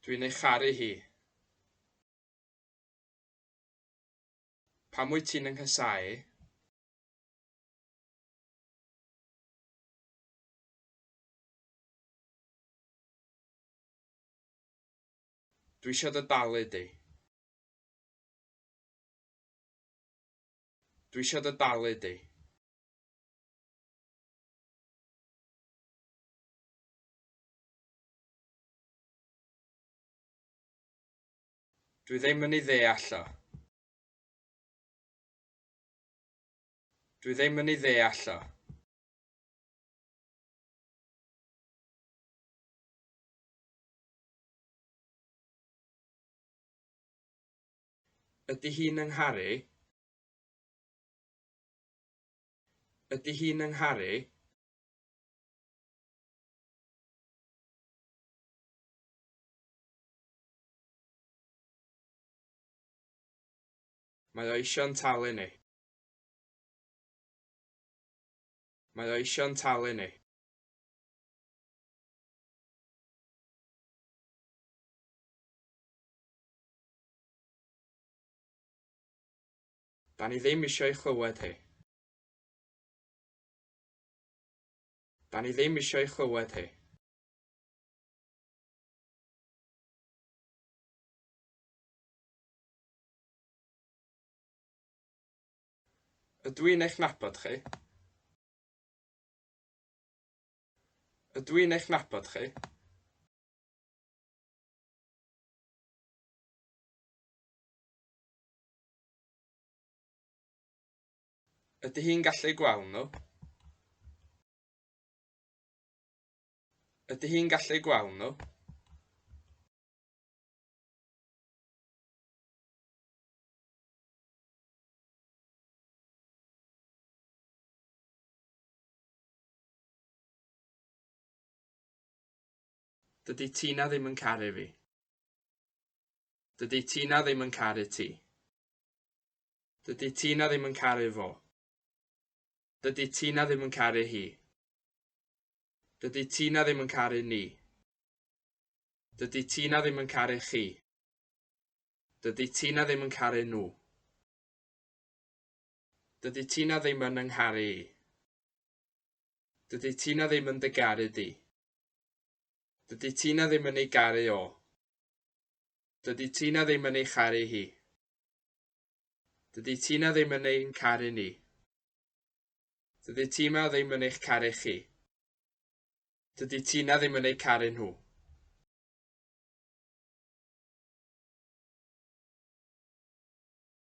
Dwi'n ei charu hi. Pam wyt ti'n yng nghysau? Dwi eisiau dy dalu di. Dwi eisiau dy dalu di. Dwi ddim yn ei ddeall o. Dwi ddim yn ei ddeall o. Ydy hi'n yng ngharu? Ydy hi'n yng ngharu? Mae o eisiau'n talu ni. Mae o eisiau'n talu ni. Da ni ddim eisiau ei chlywed hi. Da ni ddim eisiau ei chlywed hi. Ydw i'n eich nabod chi? Ydw i'n eich nabod chi? Ydy hi'n gallu gweld nhw? Ydy hi'n gallu gweld nhw? Dydy Tina ddim yn caru fi. Dydy Tina ddim yn caru ti. Dydy Tina ddim yn caru fo. Dydy Tina ddim yn caru hi. Dydy Tina ddim yn caru ni. Dydy Tina ddim yn caru chi. Dydy Tina ddim yn caru nhw. Dydy Tina ddim yn yngharu i. Dydy Tina ddim yn dy garu di. Dydy Tina ddim yn ei garu o. Dydy Tina ddim yn ei charu hi. Dydy Tina ddim yn ein caru ni. Dydy Tina ddim yn eich caru chi. Dydy Tina ddim yn ei caru nhw.